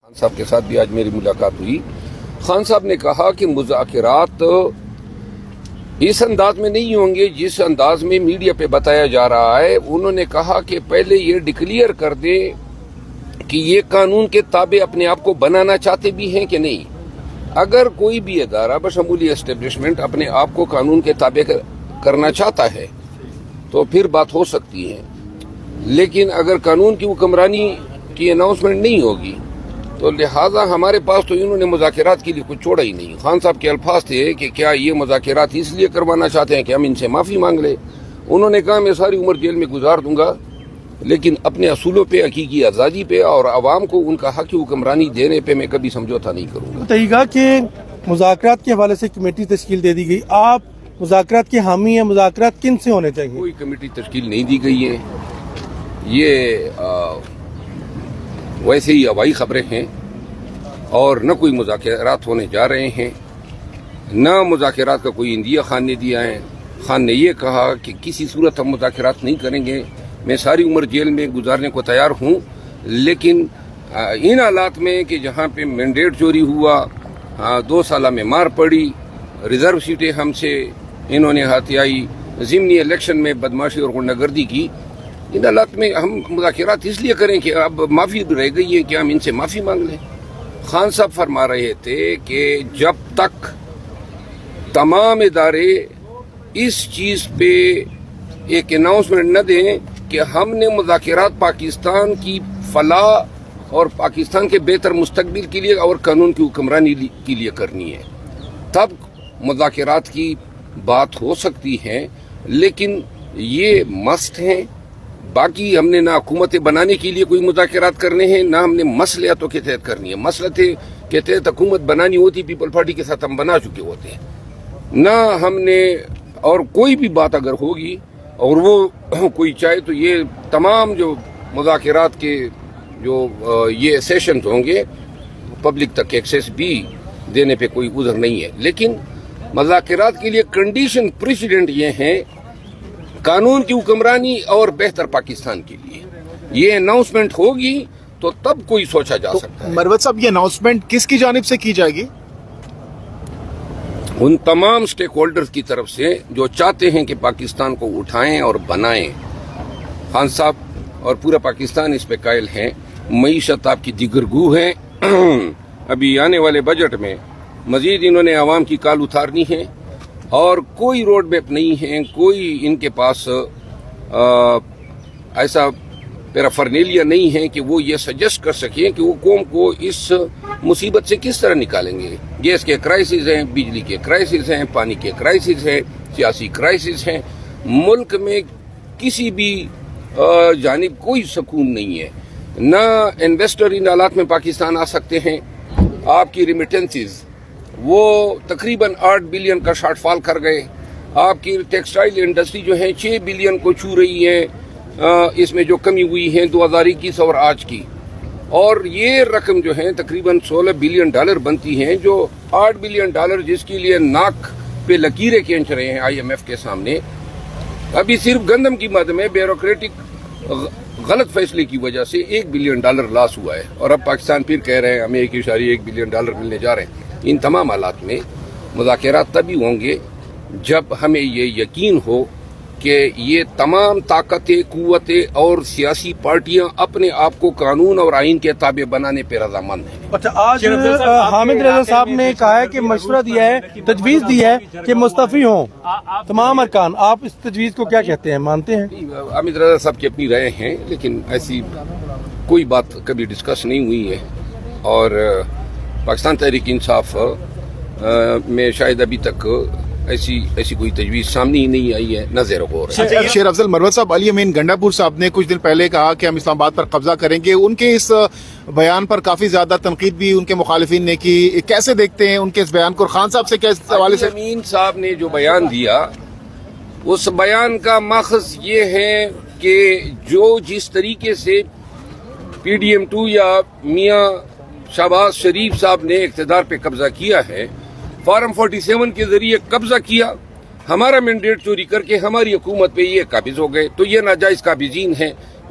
خان صاحب کے ساتھ بھی آج میری ملاقات ہوئی. خان صاحب نے کہا کہ مذاکرات اس انداز میں نہیں ہوں گے جس انداز میں میڈیا پہ بتایا جا رہا ہے. انہوں نے کہا کہ پہلے یہ ڈکلیئر کر دیں کہ یہ قانون کے تابع اپنے آپ کو بنانا چاہتے بھی ہیں کہ نہیں. اگر کوئی بھی ادارہ بشمولی اسٹیبلشمنٹ اپنے آپ کو قانون کے تابع کرنا چاہتا ہے تو پھر بات ہو سکتی ہے, لیکن اگر قانون کی حکمرانی کی اناؤنسمنٹ نہیں ہوگی تو لہٰذا ہمارے پاس تو انہوں نے مذاکرات کے لیے کچھ چھوڑا ہی نہیں. خان صاحب کے الفاظ تھے کہ کیا یہ مذاکرات اس لیے کروانا چاہتے ہیں کہ ہم ان سے معافی مانگ لیں. انہوں نے کہا میں ساری عمر جیل میں گزار دوں گا لیکن اپنے اصولوں پہ, حقیقی آزادی پہ اور عوام کو ان کا حق کی حکمرانی دینے پہ میں کبھی سمجھوتا نہیں کروں گا. بتائیے گا کہ مذاکرات کے حوالے سے کمیٹی تشکیل دے دی گئی, آپ مذاکرات کے حامی ہیں, مذاکرات کن سے ہونے چاہیے؟ کوئی کمیٹی تشکیل نہیں دی گئی ہے, یہ ویسے ہی ہوائی خبریں ہیں اور نہ کوئی مذاکرات ہونے جا رہے ہیں, نہ مذاکرات کا کوئی عندیہ خان نے دیا ہے. خان نے یہ کہا کہ کسی صورت ہم مذاکرات نہیں کریں گے, میں ساری عمر جیل میں گزارنے کو تیار ہوں, لیکن ان حالات میں کہ جہاں پہ مینڈیٹ چوری ہوا, 2 سالہ میں مار پڑی, ریزرو سیٹیں ہم سے انہوں نے ہاتھیائی, ضمنی الیکشن میں بدماشی اور غنڈہ گردی کی, ان حالات میں ہم مذاکرات اس لیے کریں کہ اب معافی رہ گئی ہے کہ ہم ان سے معافی مانگ لیں. خان صاحب فرما رہے تھے کہ جب تک تمام ادارے اس چیز پہ ایک اناؤنسمنٹ نہ دیں کہ ہم نے مذاکرات پاکستان کی فلاح اور پاکستان کے بہتر مستقبل کے لیے اور قانون کی حکمرانی کے لیے کرنی ہے, تب مذاکرات کی بات ہو سکتی ہے. لیکن یہ مست ہیں. باقی ہم نے نہ حکومتیں بنانے کے لیے کوئی مذاکرات کرنے ہیں, نہ ہم نے مصلحتوں کے تحت کرنی ہے. مصلحتیں کے تحت حکومت بنانی ہوتی پیپل پارٹی کے ساتھ ہم بنا چکے ہوتے ہیں, نہ ہم نے. اور کوئی بھی بات اگر ہوگی اور وہ کوئی چاہے تو یہ تمام جو مذاکرات کے جو یہ سیشنز ہوں گے پبلک تک ایکسیس بھی دینے پہ کوئی عذر نہیں ہے. لیکن مذاکرات کے لیے کنڈیشن پریسیڈنٹ یہ ہیں قانون کی حکمرانی اور بہتر پاکستان کے لیے. یہ اناؤنسمنٹ ہوگی تو تب کوئی سوچا جا سکتا ہے. مروت صاحب, یہ اناؤنسمنٹ کس کی جانب سے کی جائے گی؟ ان تمام سٹیک ہولڈرز کی طرف سے جو چاہتے ہیں کہ پاکستان کو اٹھائیں اور بنائیں. خان صاحب اور پورا پاکستان اس پہ قائل ہیں. معیشت آپ کی دیگرگو ہے. ابھی آنے والے بجٹ میں مزید انہوں نے عوام کی کال اتارنی ہے اور کوئی روڈ میپ نہیں ہے, کوئی ان کے پاس ایسا پیرافرنیلیا نہیں ہے کہ وہ یہ سجیسٹ کر سکیں کہ وہ قوم کو اس مصیبت سے کس طرح نکالیں گے. گیس کے کرائسس ہیں, بجلی کے کرائسس ہیں, پانی کے کرائسس ہیں, سیاسی کرائسس ہیں. ملک میں کسی بھی جانب کوئی سکون نہیں ہے. نہ انویسٹر ان حالات میں پاکستان آ سکتے ہیں. آپ کی ریمیٹنسز وہ تقریباً 8 بلین کا شارٹ فال کر گئے. آپ کی ٹیکسٹائل انڈسٹری جو ہے 6 بلین کو چھو رہی ہے. اس میں جو کمی ہوئی ہے 2021 اور آج کی, اور یہ رقم جو ہے تقریباً $16 بلین بنتی ہیں, جو $8 بلین جس کے لیے ناک پہ لکیریں کھینچ رہے ہیں IMF کے سامنے. ابھی صرف گندم کی مد میں بیوروکریٹک غلط فیصلے کی وجہ سے $1 بلین لاس ہوا ہے, اور اب پاکستان پھر کہہ رہے ہیں ہمیں $1.1 بلین ملنے جا رہے ہیں. ان تمام حالات میں مذاکرات تبھی ہوں گے جب ہمیں یہ یقین ہو کہ یہ تمام طاقتیں, قوتیں اور سیاسی پارٹیاں اپنے آپ کو قانون اور آئین کے تابع بنانے پہ رضامند ہیں. اچھا, آج حامد رضا صاحب نے کہا ہے کہ مشورہ دیا ہے, تجویز دی ہے کہ مستعفی ہوں تمام ارکان. آپ اس تجویز کو کیا کہتے ہیں, مانتے ہیں؟ حامد رضا صاحب کی اپنی رائے ہیں, لیکن ایسی کوئی بات کبھی ڈسکس نہیں ہوئی ہے, اور پاکستان تحریک انصاف میں شاید ابھی تک ایسی کوئی تجویز سامنے ہی نہیں آئی ہے, نہ زیر غور ہے. شیر افضل مروت صاحب, علی امین گنڈا پور صاحب نے کچھ دن پہلے کہا کہ ہم اسلام آباد پر قبضہ کریں گے. ان کے اس بیان پر کافی زیادہ تنقید بھی ان کے مخالفین نے کی. کیسے دیکھتے ہیں ان کے اس بیان کو؟ اور خان صاحب سے کیا اس حوالے سے؟ علی امین صاحب نے جو بیان دیا اس بیان کا ماخذ یہ ہے کہ جو جس طریقے سے PDM2 یا میاں شہباز شریف صاحب نے اقتدار پہ قبضہ کیا ہے, فارم 47 کے ذریعے قبضہ کیا, ہمارا مینڈیٹ چوری کر کے ہماری حکومت پہ یہ قابض ہو گئے, تو یہ ناجائز قابضین ہیں.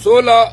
16